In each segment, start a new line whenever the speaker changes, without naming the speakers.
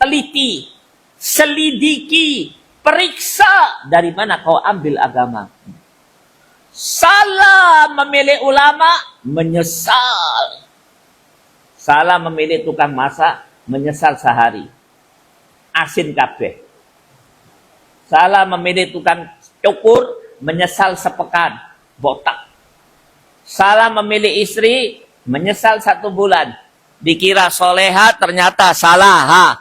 teliti, selidiki, periksa dari mana kau ambil agama. Salah memilih ulama, menyesal. Salah memilih tukang masak, menyesal sehari. Asin kabeh. Salah memilih tukang cukur, menyesal sepekan, botak. Salah memilih istri, menyesal 1 bulan. Dikira soleha, ternyata salah.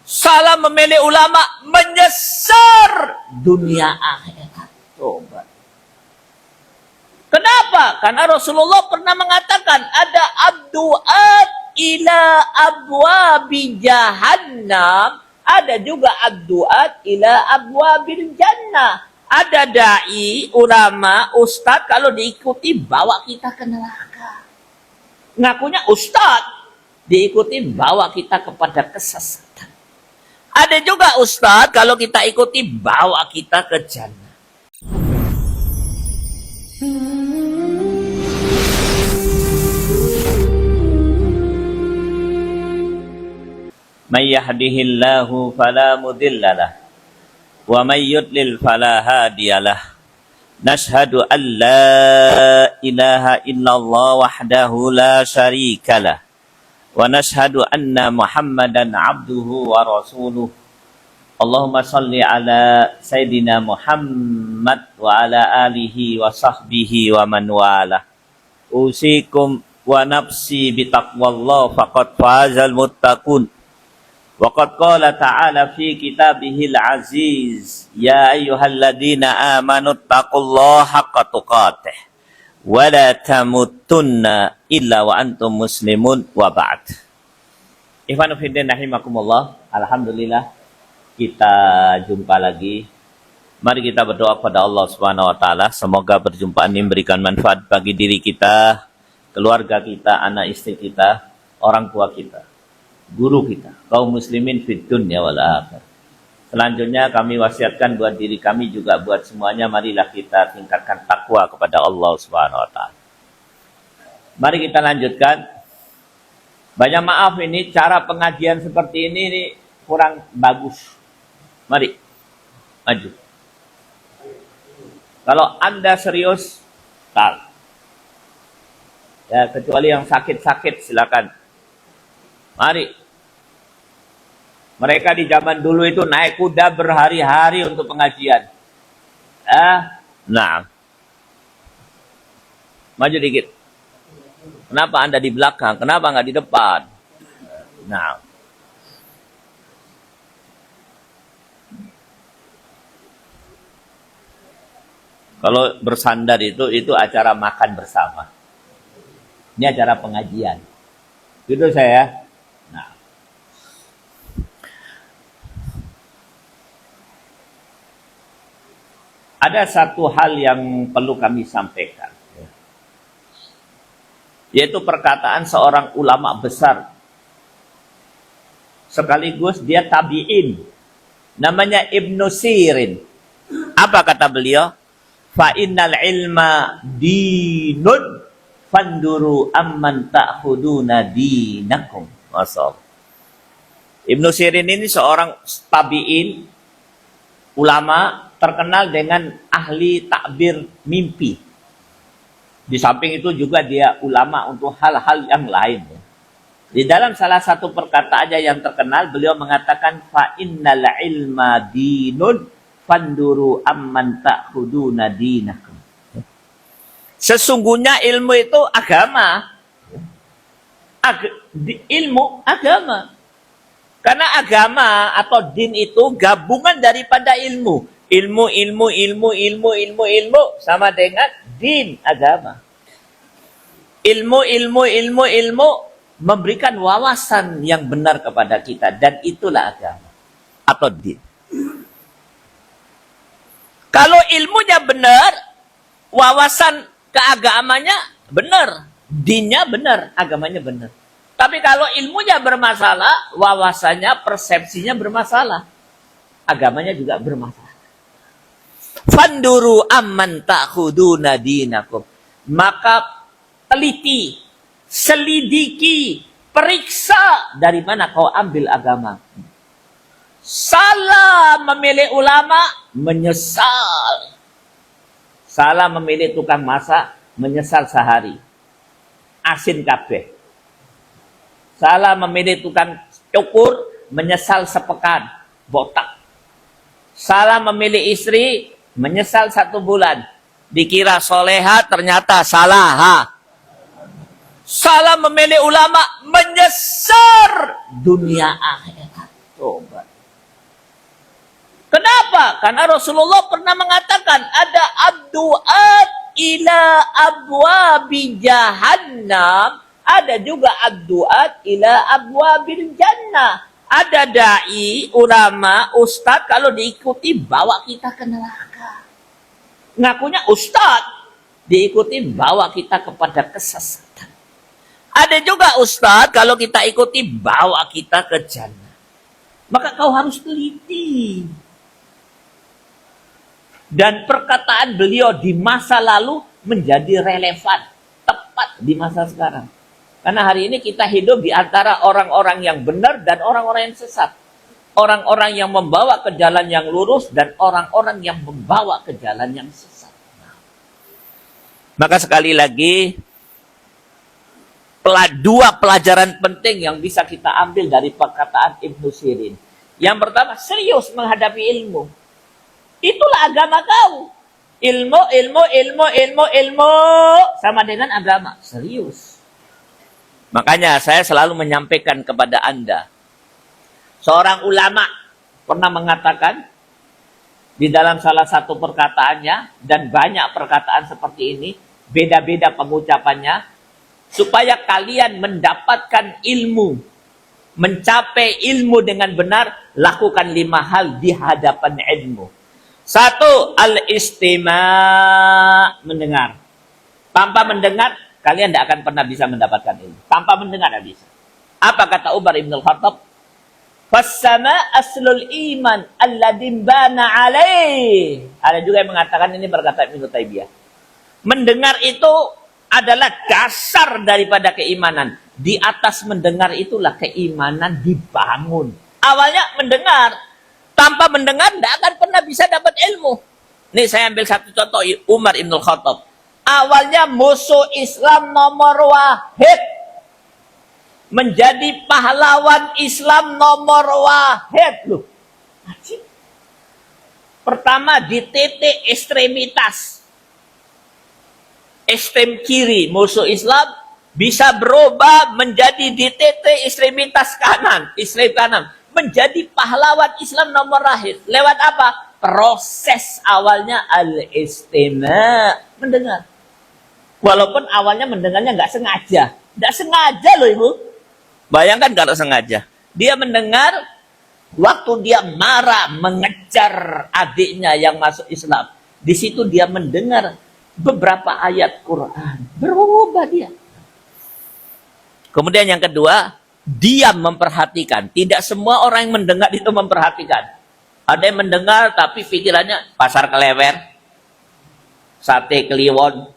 Salah memilih ulama, menyesal dunia akhirat. Coba. Kenapa? Karena Rasulullah pernah mengatakan ada abdu'at ila abwabi jahannam, ada juga abdu'at ila abwabil jannah. Ada dai, ulama, ustadz kalau diikuti bawa kita ke neraka. Ngakunya ustadz, diikuti bawa kita kepada kesesatan. Ada juga ustadz kalau kita ikuti bawa kita ke jannah. May yahdihillahu fala mudhillalah wa may yudlil fala hadiyalah. Nashhadu an la ilaha illallah wahdahu la syarikalah wa nashhadu anna Muhammadan abduhu wa rasuluh. Allahumma salli ala Sayyidina Muhammad wa ala alihi wa sahbihi wa man walah. Usikum wa nafsi bitaqwallah faqad fazal muttaqun. Wa qad qala ta'ala fi kitabihil aziz, ya ayyuhalladzina amanu taqullaha haqqa tuqatih wa la tamutunna illa wa antum muslimun wa ba'd. Ikhwanu fiddin rahimakumullah. Alhamdulillah kita jumpa lagi. Mari kita berdoa kepada Allah Subhanahu wa taala, semoga perjumpaan ini memberikan manfaat bagi diri kita, keluarga kita, anak istri kita, orang tua kita, guru kita, kaum muslimin fid dunya wal akhirah. Selanjutnya kami wasiatkan buat diri kami juga buat semuanya, marilah kita tingkatkan takwa kepada Allah Subhanahu wa taala. Mari kita lanjutkan. Banyak maaf ini cara pengajian seperti ini kurang bagus. Mari maju. Kalau Anda serius, ya, kecuali yang sakit-sakit silakan. Mari. Mereka di zaman dulu itu naik kuda berhari-hari untuk pengajian. Nah. Maju dikit. Kenapa Anda di belakang? Kenapa nggak di depan? Nah. Kalau bersandar itu acara makan bersama. Ini acara pengajian. Gitu saya. Nah. Ada satu hal yang perlu kami sampaikan. Yaitu perkataan seorang ulama besar. Sekaligus dia tabi'in. Namanya Ibnu Sirin. Apa kata beliau? Fa innal ilma dinun fanduru amman ta'khuduna dinakum. Masyaallah. Ibnu Sirin ini seorang tabi'in, ulama terkenal dengan ahli takbir mimpi. Di samping itu juga dia ulama untuk hal-hal yang lain. Di dalam salah satu perkataannya yang terkenal, beliau mengatakan fa innal ilma dinun fanduru amman ta'khuduna dinakum. Sesungguhnya ilmu itu agama. Ilmu agama. Karena agama atau din itu gabungan daripada ilmu. Ilmu sama dengan din, agama. Ilmu memberikan wawasan yang benar kepada kita. Dan itulah agama atau din. Kalau ilmunya benar, wawasan keagamannya benar, dinnya benar, agamanya benar. Tapi kalau ilmunya bermasalah, wawasannya, persepsinya bermasalah, agamanya juga bermasalah. Fanduru amman ta'khuduna dinakum. Maka teliti, selidiki, periksa dari mana kau ambil agama. Salah memilih ulama, menyesal. Salah memilih tukang masak, menyesal sehari. Asin kabeh. Salah memilih tukang cukur, menyesal sepekan, botak. Salah memilih istri, menyesal 1 bulan. Dikira soleha, ternyata salah. Salah memilih ulama, menyesal dunia akhirat. Coba. Kenapa? Karena Rasulullah pernah mengatakan ada abdu'at ila abwabi jahannam, ada juga abdu'at ila abwabil jannah. Ada dai, ulama, ustadz kalau diikuti bawa kita ke neraka. Ngakunya ustadz, diikuti bawa kita kepada kesesatan. Ada juga ustadz kalau kita ikuti bawa kita ke jannah. Maka kau harus teliti. Dan perkataan beliau di masa lalu menjadi relevan, tepat di masa sekarang. Karena hari ini kita hidup di antara orang-orang yang benar dan orang-orang yang sesat. Orang-orang yang membawa ke jalan yang lurus dan orang-orang yang membawa ke jalan yang sesat. Maka sekali lagi, 2 pelajaran penting yang bisa kita ambil dari perkataan Ibnu Sirin. Yang pertama, serius menghadapi ilmu. Itulah agama kau. Ilmu sama dengan agama. Serius. Makanya saya selalu menyampaikan kepada Anda. Seorang ulama pernah mengatakan di dalam salah satu perkataannya, dan banyak perkataan seperti ini, beda-beda pengucapannya, supaya kalian mendapatkan ilmu, mencapai ilmu dengan benar, lakukan 5 hal di hadapan ilmu. 1, al-istima', mendengar. Tanpa mendengar, kalian tidak akan pernah bisa mendapatkan ilmu. Tanpa mendengar tidak bisa. Apa kata Umar Ibn Khattab? Fassama aslul iman alladhi bana alaih. Ada juga yang mengatakan, ini berkata Ibnu Taimiyah, mendengar itu adalah dasar daripada keimanan. Di atas mendengar itulah keimanan dibangun. Awalnya mendengar. Tanpa mendengar, tidak akan pernah bisa dapat ilmu. Nih saya ambil satu contoh, Umar Ibn Khattab. Awalnya musuh Islam nomor 1. Menjadi pahlawan Islam nomor 1. Loh, pertama di titik ekstremitas. Ekstrem kiri, musuh Islam bisa berubah menjadi di titik ekstremitas kanan. Ekstrem kanan. Menjadi pahlawan Islam nomor 1. Lewat apa? Proses awalnya al-istima', mendengar. Walaupun awalnya mendengarnya nggak sengaja. Nggak sengaja loh Ibu. Bayangkan kalau sengaja. Dia mendengar waktu dia marah mengejar adiknya yang masuk Islam. Di situ dia mendengar beberapa ayat Quran. Berubah dia. Kemudian yang kedua, diam memperhatikan. Tidak semua orang yang mendengar itu memperhatikan. Ada yang mendengar tapi pikirannya pasar kelewer, sate kliwon.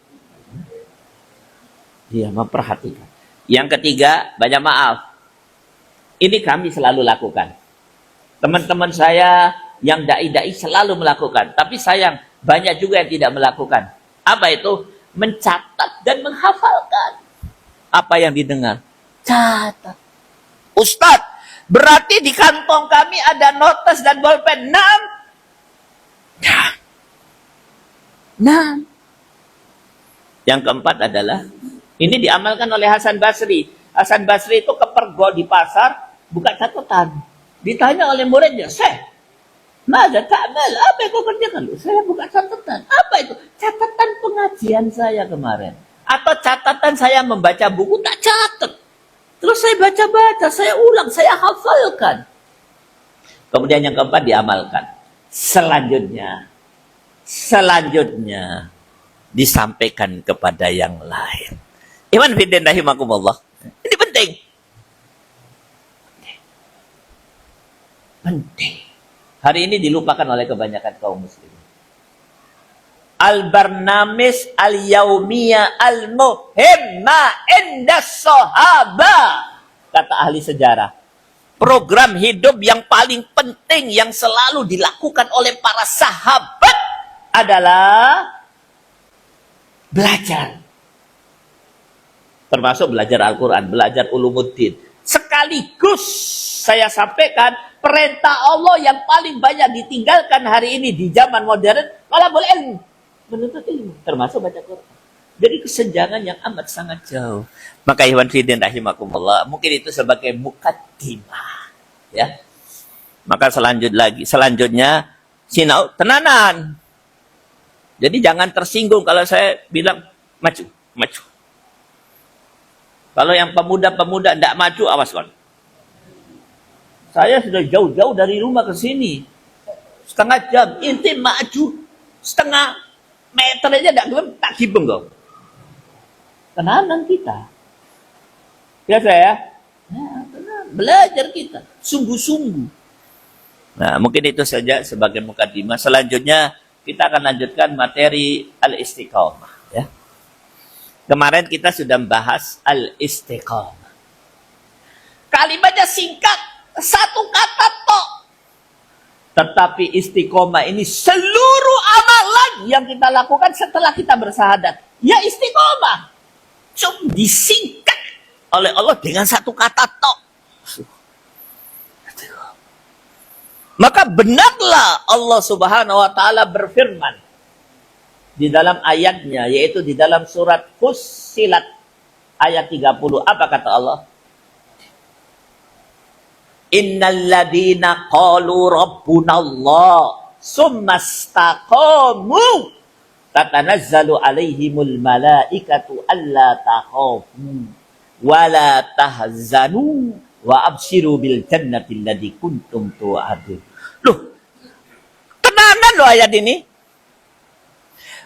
Dia memperhatikan. Yang ketiga, banyak maaf. Ini kami selalu lakukan. Teman-teman saya yang dai-dai selalu melakukan. Tapi sayang, banyak juga yang tidak melakukan. Apa itu? Mencatat dan menghafalkan apa yang didengar. Catat. Ustadz, berarti di kantong kami ada notes dan bolpen. 6. Yang keempat adalah, ini diamalkan oleh Hasan Basri. Hasan Basri itu kepergok di pasar, buka catatan. Ditanya oleh muridnya, Syekh, Mada ta'mal, apa yang kau kerjakan? Saya buka catatan. Apa itu? Catatan pengajian saya kemarin. Atau catatan saya membaca buku, tak catat. Terus saya baca-baca, saya ulang, saya hafalkan. Kemudian yang keempat diamalkan. Selanjutnya disampaikan kepada yang lain. Iman fiddin rahimakumullah. Ini penting. Penting. Hari ini dilupakan oleh kebanyakan kaum muslimin. Al-barnamis al-yaumiyah al-muhimma inda sahaba. kata ahli sejarah. Program hidup yang paling penting yang selalu dilakukan oleh para sahabat adalah belajar. Termasuk belajar Al-Quran, belajar ulumuddin. Sekaligus saya sampaikan perintah Allah yang paling banyak ditinggalkan hari ini di zaman modern, talabul ilmu, menuntut ilmu, termasuk baca Quran. Jadi kesenjangan yang amat sangat jauh. Maka ikhwan fillah rahimakumullah, mungkin itu sebagai mukaddimah, ya. Maka selanjutnya sinau tenanan. Jadi jangan tersinggung kalau saya bilang maju. Kalau yang pemuda-pemuda tidak maju, awas kan. Saya sudah jauh-jauh dari rumah ke sini. Setengah jam, inti maju. Setengah meter aja tak gibeng kok. Tenanan kita. Ya saya. Belajar kita. Sungguh-sungguh. Nah, mungkin itu saja sebagai mukadimah. Selanjutnya, kita akan lanjutkan materi al-istiqamah. Ya. Kemarin kita sudah membahas al-istiqamah. Kalimatnya singkat, satu kata tok. Tetapi istiqomah ini seluruh amalan yang kita lakukan setelah kita bersahadat. Ya istiqomah. Cuma disingkat oleh Allah dengan satu kata tok. Maka benarlah Allah Subhanahu wa taala berfirman di dalam ayatnya, yaitu di dalam surat Fussilat ayat 30. Apa kata Allah? Innal ladina qalu rabbunallah summa istaqamu tatanazzalu alaihimul malaikatu alla takhafu wa la tahzanu wa abshiru bil jannati allati kuntum tu'adun. Loh, tenanan loh ayat ini.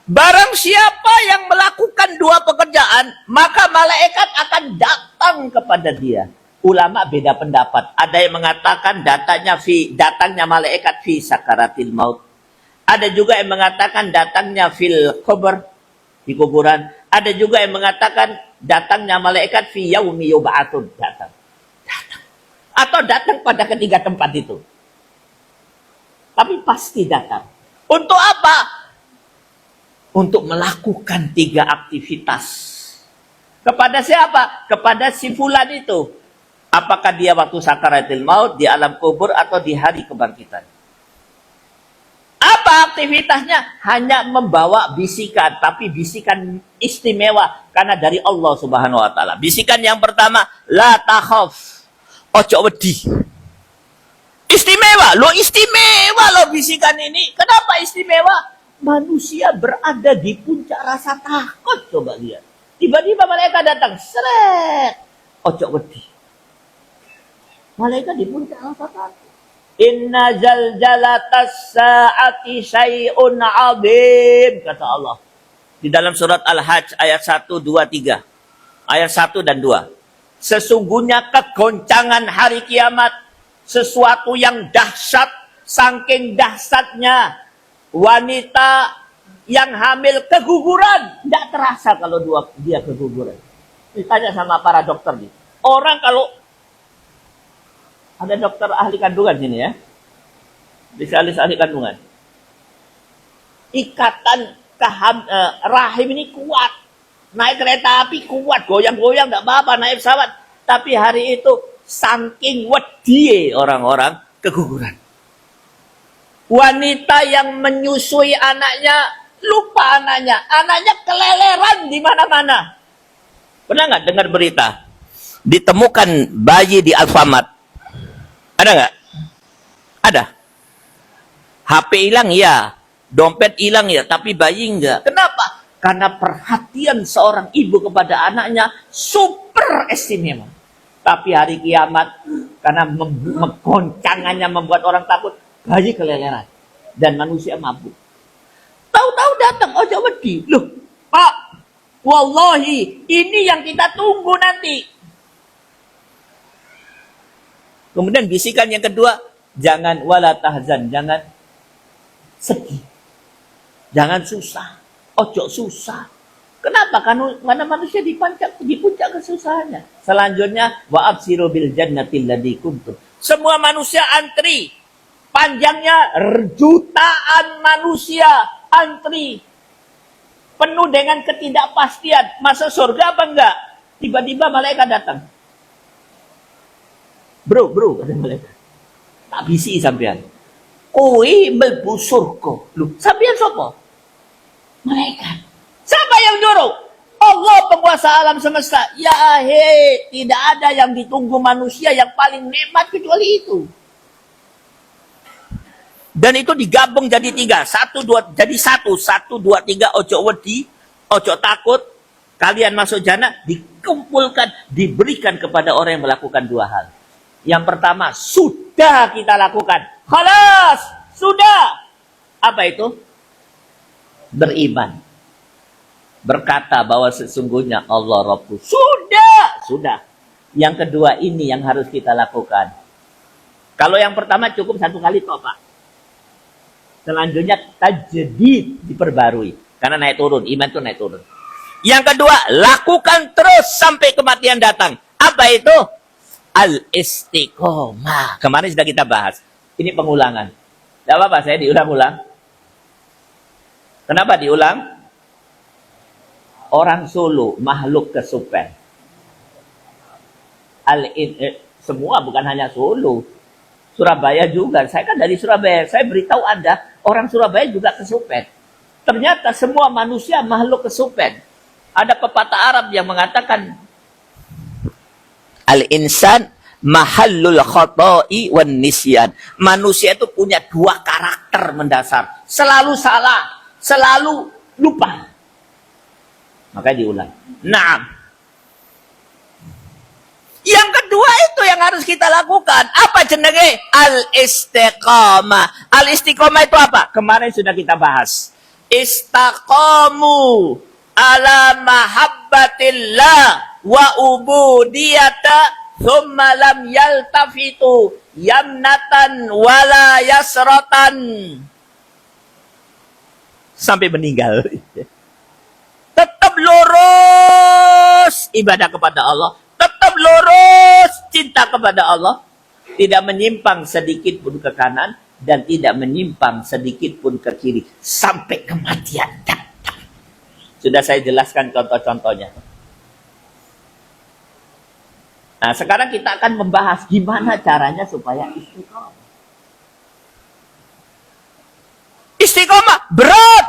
Barang siapa yang melakukan dua pekerjaan, maka malaikat akan datang kepada dia. Ulama beda pendapat. Ada yang mengatakan datangnya malaikat fi sakaratil maut. Ada juga yang mengatakan datangnya fil kubur, di kuburan. Ada juga yang mengatakan datangnya malaikat fi yaumi yub'atsun, datang. Atau datang pada ketiga tempat itu. Tapi pasti datang. Untuk apa? Untuk melakukan 3 aktivitas. Kepada siapa? Kepada si fulan itu. Apakah dia waktu sakaratul maut, di alam kubur, atau di hari kebangkitan? Apa aktivitasnya? Hanya membawa bisikan, tapi bisikan istimewa karena dari Allah Subhanahu wa taala. Bisikan yang pertama, la takhaf. Ojo wedi. Istimewa, lo bisikan ini. Kenapa istimewa? Manusia berada di puncak rasa takut, coba lihat. Tiba-tiba malaikat datang, seret. Ojo wedi. Malaikat di puncak rasa takut. Inna zalzalatas sa'ati syai'un 'adzim, kata Allah. Di dalam surat Al-Hajj ayat 1, 2, 3. Ayat 1 dan 2. Sesungguhnya kegoncangan hari kiamat sesuatu yang dahsyat, saking dahsyatnya wanita yang hamil keguguran. Tidak terasa kalau dia keguguran. Ditanya sama para dokter nih. Orang kalau ada dokter ahli kandungan sini ya. Spesialis ahli kandungan. Ikatan rahim ini kuat. Naik kereta api kuat, goyang-goyang tidak apa-apa, naik pesawat. Tapi hari itu saking wedi orang-orang keguguran. Wanita yang menyusui anaknya, lupa anaknya. Anaknya keleleran di mana-mana. Pernah nggak dengar berita? Ditemukan bayi di Alfamart. Ada nggak? Ada. HP hilang ya, dompet hilang ya, tapi bayi enggak. Kenapa? Karena perhatian seorang ibu kepada anaknya super istimewa. Tapi hari kiamat, karena goncangannya membuat orang takut, bayi keleleran. Dan manusia mabuk. Tahu-tahu datang, ojo wedi. Loh, Pak, wallahi, ini yang kita tunggu nanti. Kemudian bisikan yang kedua, jangan wala tahzan, jangan sedih. Jangan susah. Ojo susah. Kenapa? Karena manusia di puncak kesusahannya. Selanjutnya, wa absiru bil jannatil ladzi kuntum. Semua manusia antri. Panjangnya jutaan manusia antri. Penuh dengan ketidakpastian. Masuk surga apa enggak? Tiba-tiba malaikat datang. Bro, kata malaikat. Tak bisi sampean. Kowe mlebu surga. Loh, sampean sapa? Malaikat. Siapa yang nyuruh? Allah penguasa alam semesta. Ya tidak ada yang ditunggu manusia yang paling nikmat kecuali itu. Dan itu digabung jadi 3. 1, 2, jadi 1, 2, 3, ojo wedi, ojo takut. Kalian masuk jannah, dikumpulkan, diberikan kepada orang yang melakukan 2 hal. Yang pertama, sudah kita lakukan. Khalas, sudah. Apa itu? Beriman. Berkata bahwa sesungguhnya Allah Rabbu. Sudah. Yang kedua ini yang harus kita lakukan. Kalau yang pertama cukup 1 kali toh, Pak. Selanjutnya tajdid, diperbarui. Karena naik turun, iman itu naik turun. Yang kedua, lakukan terus sampai kematian datang. Apa itu? Al-istiqomah. Kemarin sudah kita bahas. Ini pengulangan. Tidak apa-apa, saya diulang-ulang. Kenapa diulang? Orang Solo, makhluk kesupen. Semua bukan hanya Solo. Surabaya juga. Saya kan dari Surabaya. Saya beritahu Anda, orang Surabaya juga kesupen. Ternyata semua manusia makhluk kesupen. Ada pepatah Arab yang mengatakan, Al-insan mahallul khoto'i wan nisyan. Manusia itu punya 2 karakter mendasar. Selalu salah, selalu lupa. Makanya diulang. Naam. Yang kedua itu yang harus kita lakukan. Apa jenenge? Al-istiqamah. Al-istiqamah itu apa? Kemarin sudah kita bahas. Istaqamu ala mahabbatillah wa ubudiyata thumma lam yaltafitu yamnatan wala yasratan. Sampai meninggal. Tetap lurus ibadah kepada Allah. Tetap lurus cinta kepada Allah. Tidak menyimpang sedikit pun ke kanan. Dan tidak menyimpang sedikit pun ke kiri. Sampai kematian datang. Sudah saya jelaskan contoh-contohnya. Nah sekarang kita akan membahas gimana caranya supaya istiqomah. Istiqomah berat.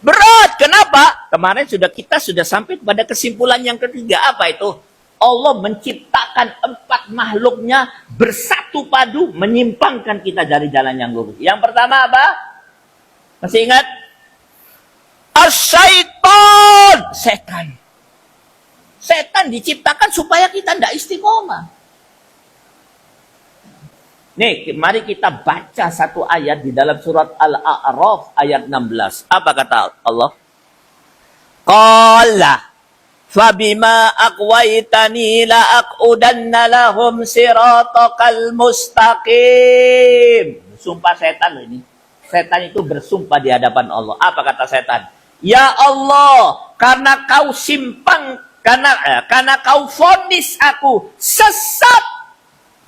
Berat. Kenapa? Kemarin kita sudah sampai pada kesimpulan yang ketiga. Apa itu? Allah menciptakan 4 makhluknya bersatu padu menyimpangkan kita dari jalan yang lurus. Yang pertama apa? Masih ingat? As-syaitan. Setan. Setan diciptakan supaya kita tidak istiqomah. Nih, mari kita baca satu ayat di dalam surat Al-A'raf ayat 16. Apa kata Allah? Qala fabima aqwaitani la aqudanna lahum siratakal mustaqim. Sumpah setan loh ini. Setan itu bersumpah di hadapan Allah. Apa kata setan? Ya Allah, karena kau karena kau vonis aku sesat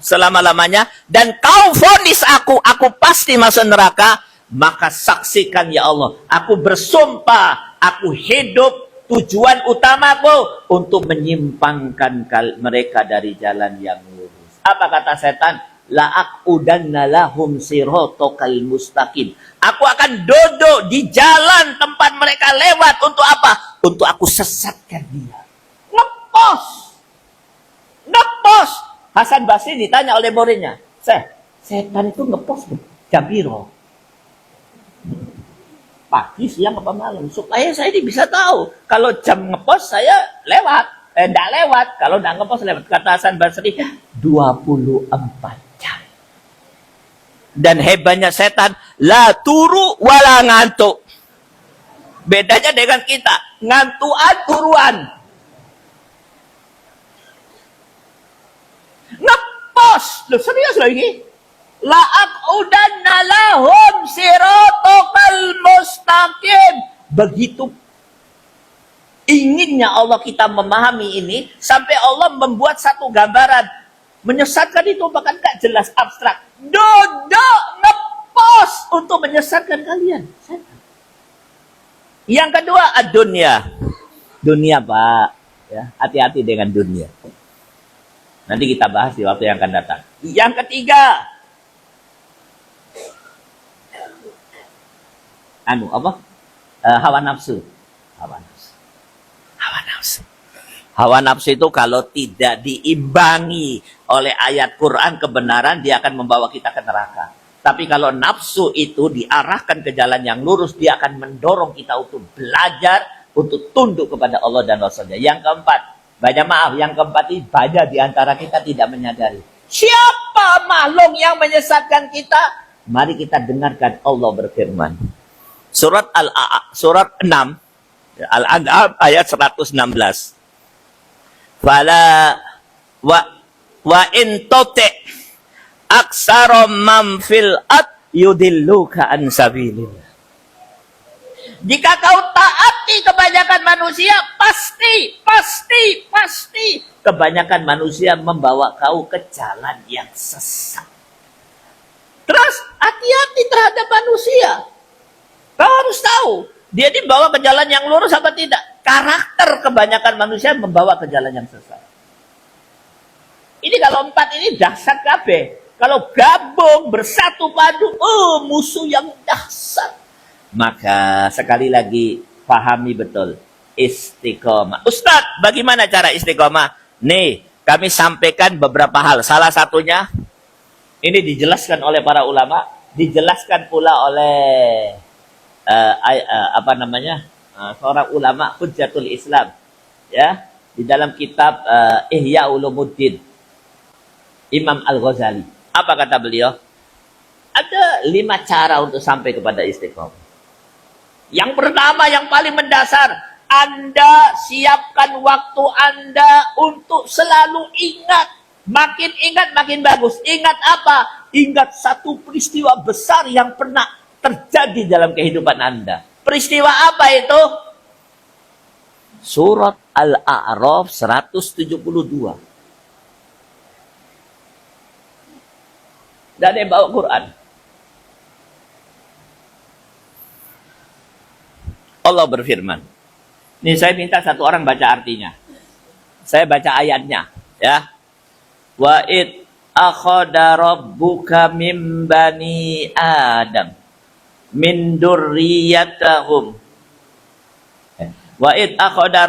selama-lamanya, dan kau vonis aku pasti masuk neraka, maka saksikan ya Allah, aku bersumpah, aku hidup, tujuan utamaku untuk menyimpangkan mereka dari jalan yang lurus. Apa kata setan? La'aqudanna lahum siratakal mustaqim. Aku akan duduk di jalan tempat mereka lewat untuk apa? Untuk aku sesatkan dia. Ngepos. Hasan Basri ditanya oleh muridnya, setan itu ngepos jam piro? Pagi, siang, apa malam? Supaya saya ini bisa tahu. Kalau jam ngepos saya lewat. Tidak lewat. Kalau tidak ngepos lewat. Kata Hasan Basri, 24 jam. Dan hebatnya setan, la turu wala ngantuk. Bedanya dengan kita, ngantuan turuan. Ngepos. Loh, serius loh ini. La'aqudanna lahum siratakal mustaqim. Begitu Inginnya Allah kita memahami ini sampai Allah membuat satu gambaran. Menyesatkan itu bahkan gak jelas, abstrak. Dodok ngepost untuk menyesatkan kalian. Yang kedua, ad-dunya. Dunia, Pak. Ya, hati-hati dengan dunia. Nanti kita bahas di waktu yang akan datang. Yang ketiga, hawa nafsu. Hawa nafsu itu kalau tidak diimbangi oleh ayat Quran kebenaran, dia akan membawa kita ke neraka. Tapi kalau nafsu itu diarahkan ke jalan yang lurus, dia akan mendorong kita untuk belajar, untuk tunduk kepada Allah dan Rasulnya. Yang keempat, yang keempat ini banyak di antara kita tidak menyadari. Siapa makhluk yang menyesatkan kita? Mari kita dengarkan Allah berfirman. Surat surat 6, Al-An'am ayat 116. Fala wa in tuti aksara man fil yudilluka an sabilillah. Jika kau taati kebanyakan manusia, pasti kebanyakan manusia membawa kau ke jalan yang sesat. Terus hati-hati terhadap manusia. Kau harus tahu, dia dibawa ke jalan yang lurus apa tidak. Karakter kebanyakan manusia membawa ke jalan yang sesat. Ini kalau 4 ini dahsyat kabeh. Kalau gabung bersatu padu, musuh yang dahsyat. Maka sekali lagi pahami betul istiqomah. Ustadz, bagaimana cara istiqomah? Nih, kami sampaikan beberapa hal. Salah satunya ini dijelaskan oleh para ulama, dijelaskan pula oleh seorang ulama Hujjatul Islam, ya, di dalam kitab Ihya Ulumuddin, Imam Al-Ghazali. Apa kata beliau? Ada 5 cara untuk sampai kepada istiqomah. Yang pertama, yang paling mendasar, Anda siapkan waktu Anda untuk selalu ingat. Makin ingat, makin bagus. Ingat apa? Ingat satu peristiwa besar yang pernah terjadi dalam kehidupan Anda. Peristiwa apa itu? Surat Al-A'raf 172. Dan dia bawa Quran. Allah berfirman. Ini saya minta satu orang baca artinya. Saya baca ayatnya, ya. Wa id akhadha rabbuka min bani Adam min durriyatahum. Wa id akhadha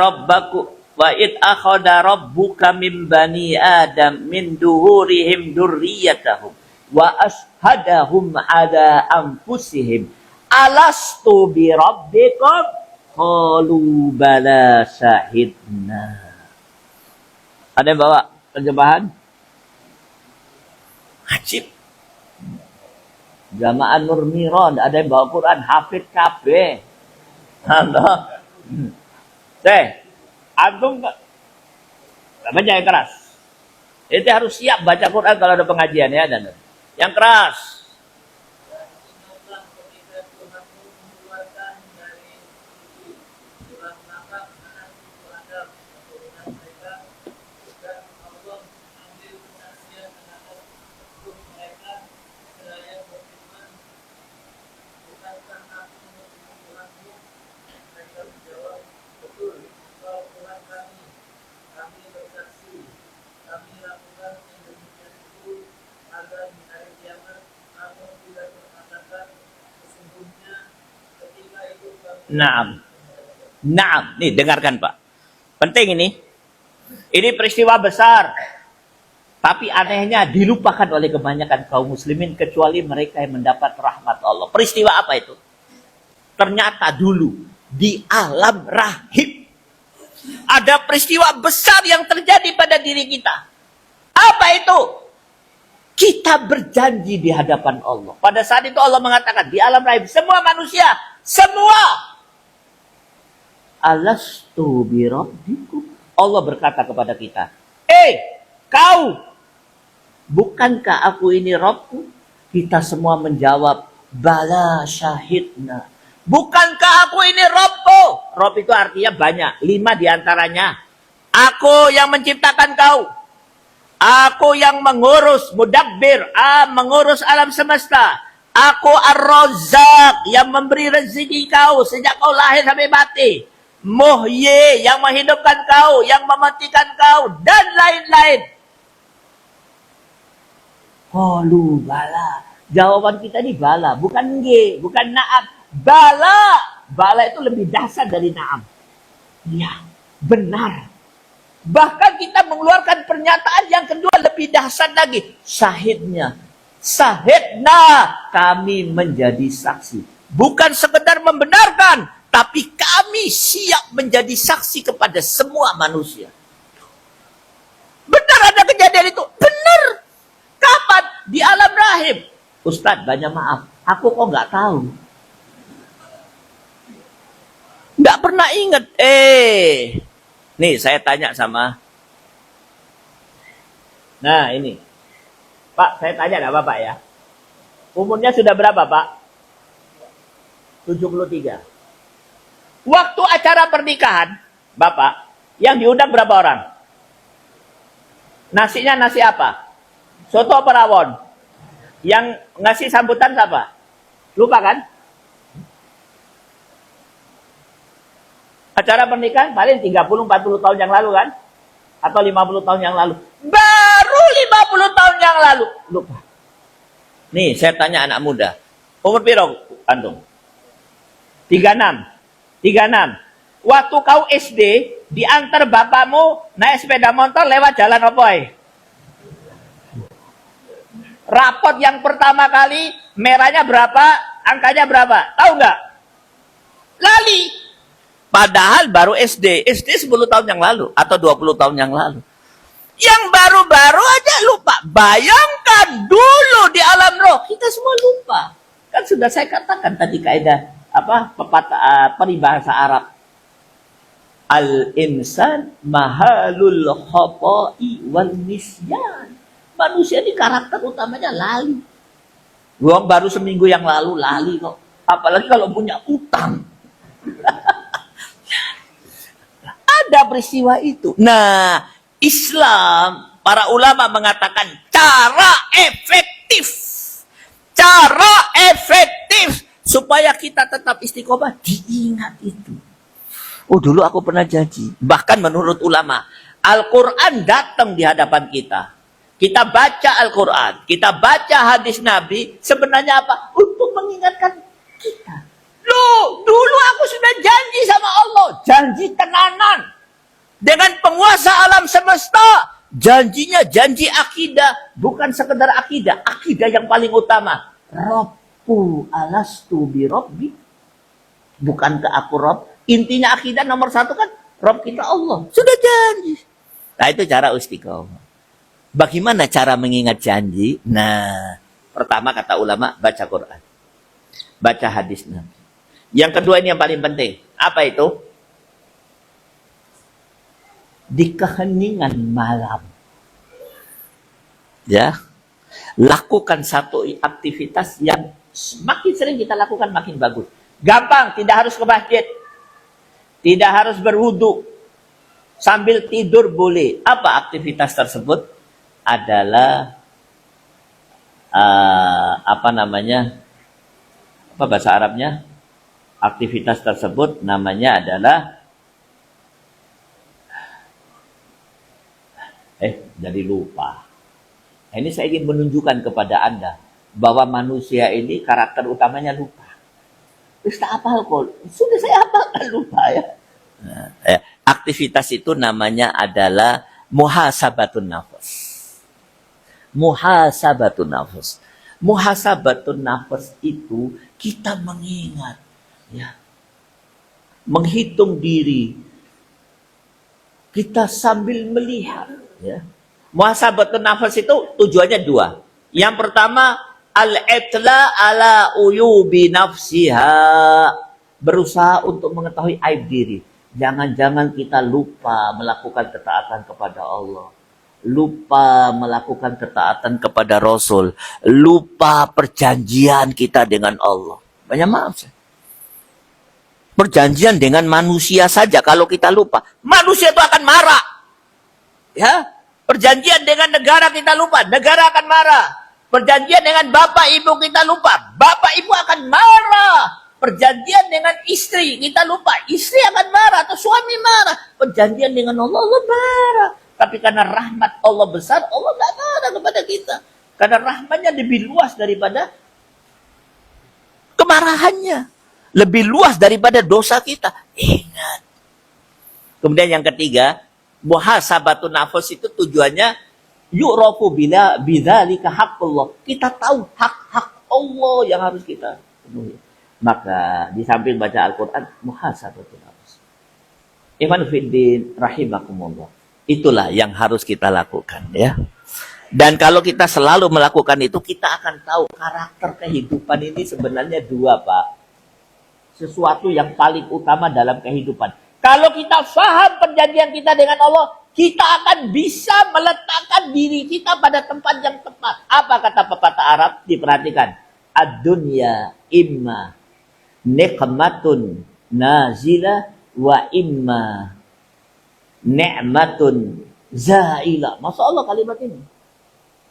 rabbuka min bani Adam min duhurihim durriyatahum wa ashhadahum ala anfusihim alastu bi rabbikum qalu bala syahidna. Ada yang bawa terjemahan? Ajib. Jamaah Nur Miron, ada yang bawa Quran, hafid kabeh. Allah. Antum baca yang keras. Itu harus siap baca Quran kalau ada pengajian, ya, dan yang keras. Naam. Nih dengarkan Pak. Penting ini. Ini peristiwa besar. Tapi anehnya dilupakan oleh kebanyakan kaum muslimin kecuali mereka yang mendapat rahmat Allah. Peristiwa apa itu? Ternyata dulu di alam rahim ada peristiwa besar yang terjadi pada diri kita. Apa itu? Kita berjanji di hadapan Allah. Pada saat itu Allah mengatakan di alam rahim semua manusia, semua, alastu bi rabbikum. Allah berkata kepada kita, kau, bukankah aku ini Rabbku? Kita semua menjawab, bala syahidna. Bukankah aku ini Rabbku? Rob itu artinya banyak. 5 diantaranya. Aku yang menciptakan kau. Aku yang mengurus, mudabbir, mengurus alam semesta. Aku Ar-Razzaq yang memberi rezeki kau sejak kau lahir sampai mati. Muhyi yang menghidupkan kau, yang mematikan kau, dan lain-lain. Qalu bala. Jawaban kita ini bala, bukan nge, bukan na'am. Bala. Bala itu lebih dahsyat dari na'am. Ya, benar. Bahkan kita mengeluarkan pernyataan yang kedua lebih dahsyat lagi. Syahidnya. Syahidna. Kami menjadi saksi. Bukan sekedar membenarkan. Tapi kami siap menjadi saksi kepada semua manusia. Benar ada kejadian itu? Benar. Kapan? Di alam rahim. Ustadz, banyak maaf. Aku kok nggak tahu. Nggak pernah ingat. Nih, saya tanya sama. Nah, ini. Pak, saya tanya enggak Bapak ya. Umurnya sudah berapa, Pak? 73. Waktu acara pernikahan, Bapak, yang diundang berapa orang? Nasinya nasi apa? Soto apa rawon? Yang ngasih sambutan siapa? Lupa kan? Acara pernikahan paling 30-40 tahun yang lalu kan? Atau 50 tahun yang lalu. Baru 50 tahun yang lalu. Lupa. Nih, saya tanya anak muda. Umur piro antum? 36. 36. Waktu kau SD, diantar bapakmu naik sepeda motor lewat jalan apa? Rapot yang pertama kali, merahnya berapa, angkanya berapa? Tahu nggak? Lali. Padahal baru SD. SD 10 tahun yang lalu. Atau 20 tahun yang lalu. Yang baru-baru aja lupa. Bayangkan dulu di alam roh. Kita semua lupa. Kan sudah saya katakan tadi kaidah. Peribahasa Arab. Al-insan mahalul khoto'i wal nisyan. Manusia ini karakter utamanya lali. Gua baru seminggu yang lalu lali kok. Apalagi kalau punya utang. Ada peristiwa itu. Nah, Islam, para ulama mengatakan cara efektif supaya kita tetap istiqomah, diingat itu. Oh, dulu aku pernah janji. Bahkan menurut ulama, Al-Quran datang di hadapan kita. Kita baca Al-Quran, kita baca hadis Nabi, sebenarnya apa? Untuk mengingatkan kita. Loh, dulu aku sudah janji sama Allah. Janji tenanan. Dengan penguasa alam semesta. Janjinya janji akidah. Bukan sekedar akidah. Akidah yang paling utama. Rabbu alastu bi Rabbi. Bukankah aku Rabb? Intinya akidah nomor 1 kan. Rabb kita Allah. Sudah janji. Nah, itu cara istiqomah. Bagaimana cara mengingat janji? Nah, pertama kata ulama, baca Quran. Baca hadis Nabi. Yang kedua ini yang paling penting. Apa itu? Di keheningan malam. Ya. Lakukan satu aktivitas yang semakin sering kita lakukan makin bagus. Gampang, tidak harus ke masjid. Tidak harus berwudu. Sambil tidur boleh. Apa aktivitas tersebut? Adalah apa bahasa Arabnya? Aktivitas tersebut namanya adalah jadi lupa. Nah, ini saya ingin menunjukkan kepada Anda bahwa manusia ini karakter utamanya lupa. Terus tak hafal kok. Sudah saya hafalkan lupa ya. Nah, aktivitas itu namanya adalah muhasabatun nafas. Muhasabatun nafas. Muhasabatun nafas itu kita mengingat. Ya. Menghitung diri. Kita sambil melihat. Ya. Muhasabatun nafas itu tujuannya 2. Yang pertama, al-itla ala uyubi nafsiha. Berusaha untuk mengetahui aib diri. Jangan-jangan kita lupa melakukan ketaatan kepada Allah. Lupa melakukan ketaatan kepada Rasul. Lupa perjanjian kita dengan Allah. Banyak maaf saya. Perjanjian dengan manusia saja kalau kita lupa, manusia itu akan marah. Ya, perjanjian dengan negara kita lupa, negara akan marah. Perjanjian dengan bapak ibu kita lupa, bapak ibu akan marah. Perjanjian dengan istri kita lupa, istri akan marah atau suami marah. Perjanjian dengan Allah, Allah marah. Tapi karena rahmat Allah besar, Allah tidak marah kepada kita. Karena rahmatnya lebih luas daripada kemarahannya. Lebih luas daripada dosa kita. Ingat. Kemudian yang ketiga, muhasabatun nafs itu tujuannya yu'rafu bidzalika haqqullah. Kita tahu hak-hak Allah yang harus kita penuhi. Maka di samping baca Al-Quran, muhasabatun nafs. Ikhwan fiddin rahimakumullah. Itulah yang harus kita lakukan, ya. Dan kalau kita selalu melakukan itu, kita akan tahu karakter kehidupan ini sebenarnya dua, Pak. Sesuatu yang paling utama dalam kehidupan. Kalau kita paham perjanjian kita dengan Allah, kita akan bisa meletakkan diri kita pada tempat yang tepat. Apa kata pepatah Arab? Diperhatikan. Ad-dunya imma nikmatun nazila wa imma ni'matun zaila. Masya Allah kalimat ini.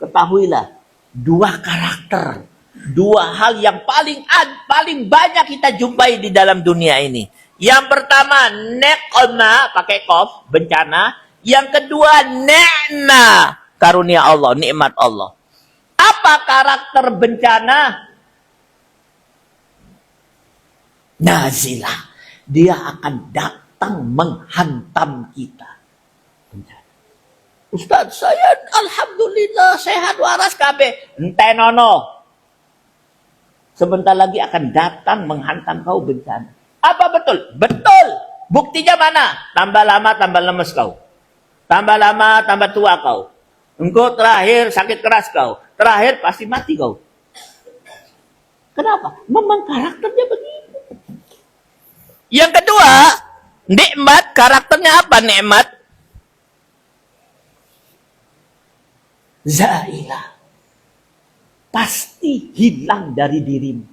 Ketahuilah, dua karakter, dua hal yang paling banyak kita jumpai di dalam dunia ini. Yang pertama, ni'ma, pakai qaf, bencana. Yang kedua, ni'ma, karunia Allah, nikmat Allah. Apa karakter bencana? Nazilah. Dia akan datang menghantam kita. Ustaz, saya alhamdulillah sehat waras kabeh. Ente nono. Sebentar lagi akan datang menghantam kau bencana. Apa betul? Betul. Buktinya mana? Tambah lama tambah lemes kau. Tambah lama tambah tua kau. Engkau terakhir sakit keras kau. Terakhir pasti mati kau. Kenapa? Memang karakternya begitu. Yang kedua, nikmat, karakternya apa nikmat? Zailah. Pasti hilang dari dirimu.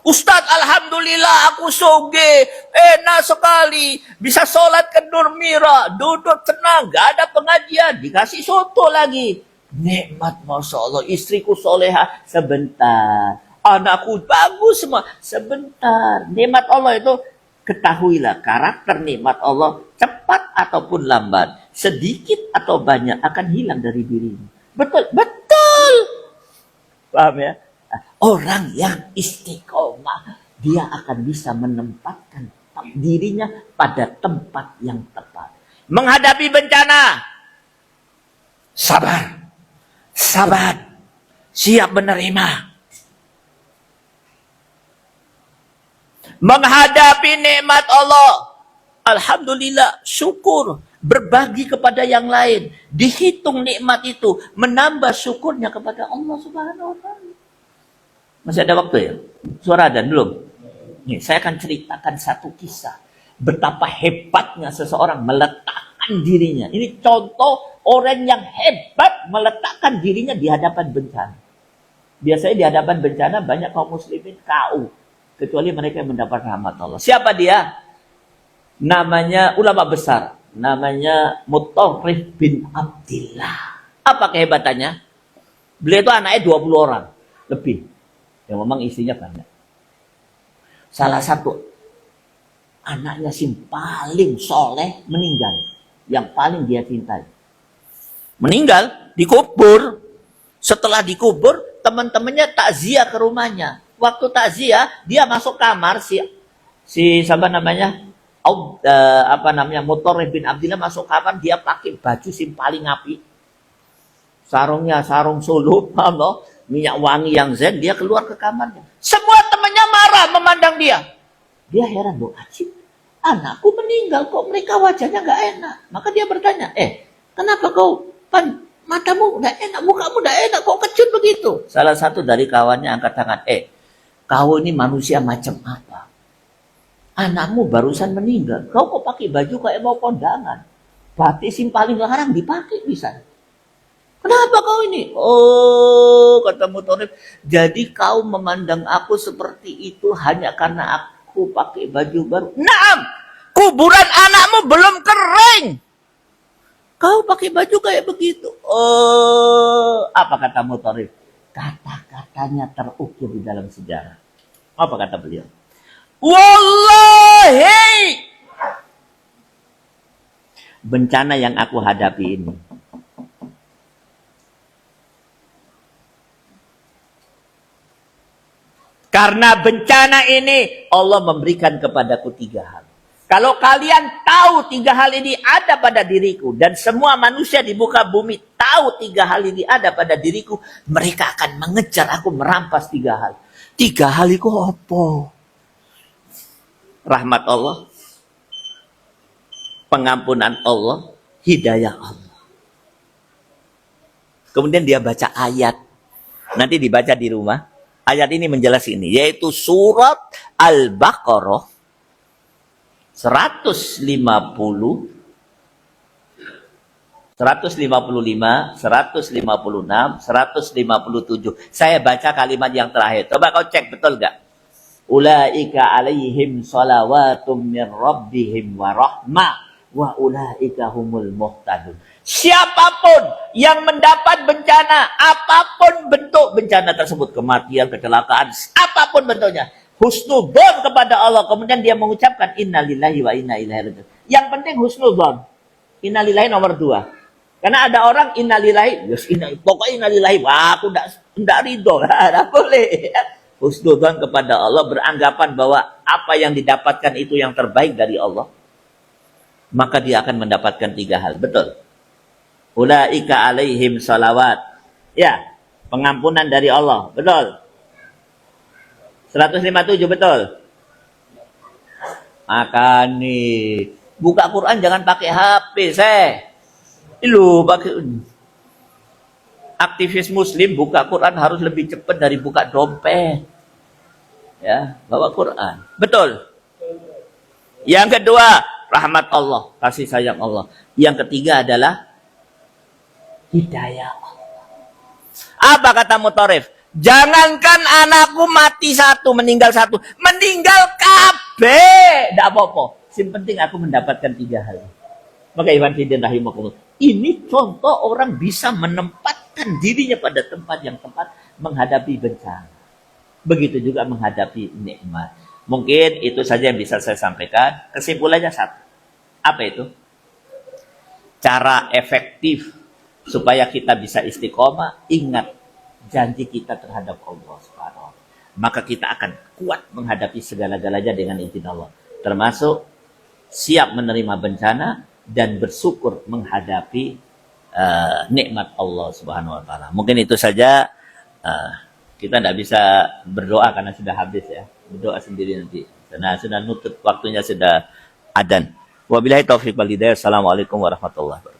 Ustadz, alhamdulillah aku soge, enak sekali, bisa sholat ke Nurmira, duduk tenang, gak ada pengajian, dikasih soto lagi. Nikmat, Masya Allah, istriku soleha, sebentar. Anakku bagus semua, sebentar. Nikmat Allah itu, ketahuilah karakter nikmat Allah cepat ataupun lambat, sedikit atau banyak akan hilang dari dirimu. Betul, betul. Paham ya? Orang yang istiqomah, dia akan bisa menempatkan dirinya pada tempat yang tepat. Menghadapi bencana, sabar, sabar, siap menerima. Menghadapi nikmat Allah, alhamdulillah, syukur, berbagi kepada yang lain, dihitung nikmat itu, menambah syukurnya kepada Allah Subhanahu wa Ta'ala. Masih ada waktu ya? Suara adzan belum? Nih, saya akan ceritakan satu kisah betapa hebatnya seseorang meletakkan dirinya. Ini contoh orang yang hebat meletakkan dirinya di hadapan bencana. Biasanya di hadapan bencana banyak kaum muslimin KU. Kecuali mereka yang mendapat rahmat Allah. Siapa dia? Namanya ulama besar. Namanya Muttarrif bin Abdillah. Apa kehebatannya? Beliau itu anaknya 20 orang. Lebih. Yang memang istrinya banyak. Salah satu anaknya yang paling soleh meninggal. Yang paling dia cintai. Meninggal, dikubur. Setelah dikubur, teman-temannya takziah ke rumahnya. Waktu takziah, dia masuk kamar si siapa namanya? Muttarrif bin Abdillah masuk kamar, dia pakai baju yang paling api. Sarungnya sarung Solo, Allah, minyak wangi yang zen, dia keluar ke kamarnya. Semua temannya marah memandang dia. Dia heran, loh, acik, anakku meninggal kok mereka wajahnya nggak enak. Maka dia bertanya, kenapa kau matamu nggak enak, mukamu nggak enak, kok kecut begitu? Salah satu dari kawannya angkat tangan, kau ini manusia macam apa? Anakmu barusan meninggal, kau kok pakai baju kayak mau kondangan? Batik yang paling larang dipakai bisa. Kenapa kau ini? Oh, kata Muttarrif, jadi kau memandang aku seperti itu hanya karena Anakku pakai baju baru. Naam, kuburan anakmu belum kering. Kau pakai baju kayak begitu. Oh, apa kata Mutarif? Kata-katanya terukir di dalam sejarah. Apa kata beliau? Wallahi, bencana yang aku hadapi ini karena bencana ini Allah memberikan kepadaku 3 hal. Kalau kalian tahu 3 hal ini ada pada diriku dan semua manusia di muka bumi tahu 3 hal ini ada pada diriku, mereka akan mengejar aku merampas 3 hal. 3 hal itu apa? Rahmat Allah, pengampunan Allah, hidayah Allah. Kemudian dia baca ayat. Nanti dibaca di rumah. Ayat ini menjelaskan ini, yaitu surat Al-Baqarah 150, 155, 156, 157. Saya baca kalimat yang terakhir. Coba kau cek betul gak? Ulaika alaihim salawatum min rabbihim wa rahmah wa ulaika humul muhtadun. Siapapun yang mendapat bencana, apapun bentuk bencana tersebut, kematian, kecelakaan, apapun bentuknya, husnudzon kepada Allah, kemudian dia mengucapkan innalillahi wa inna ilaihi raji'un. Yang penting husnudzon. Innalillahi nomor 2. Karena ada orang innalillahi, pokoknya innalillahi, wah aku enggak ridho, enggak boleh. Husnudzon kepada Allah, beranggapan bahwa apa yang didapatkan itu yang terbaik dari Allah, maka dia akan mendapatkan 3 hal. Betul. Ulaika alaihim salawat. Ya, pengampunan dari Allah. Betul. 157 betul. Makanya buka Quran jangan pakai HP, Lu pakai aktivis muslim buka Quran harus lebih cepat dari buka dompet. Ya, bawa Quran. Betul. Yang kedua, rahmat Allah, kasih sayang Allah. Yang ketiga adalah hidayah Allah. Apa kata Mutarif? Jangankan anakku mati 1, meninggal 1, meninggal kabeh, tidak apa-apa. Yang penting aku mendapatkan 3 hal. Maka Iwan Fidin rahimahullah, ini contoh orang bisa menempatkan dirinya pada tempat yang tepat menghadapi bencana. Begitu juga menghadapi nikmat. Mungkin itu saja yang bisa saya sampaikan. Kesimpulannya 1. Apa itu? Cara efektif supaya kita bisa istiqomah, ingat janji kita terhadap Allah Subhanahu wa Ta'ala. Maka kita akan kuat menghadapi segala-galanya dengan izin Allah. Termasuk siap menerima bencana dan bersyukur menghadapi nikmat Allah Subhanahu wa Ta'ala. Mungkin itu saja. Kita tidak bisa berdoa karena sudah habis ya. Berdoa sendiri nanti. Karena sudah nutup waktunya, sudah adzan. Wabillahi taufiq wal hidayah. Assalamualaikum warahmatullahi wabarakatuh.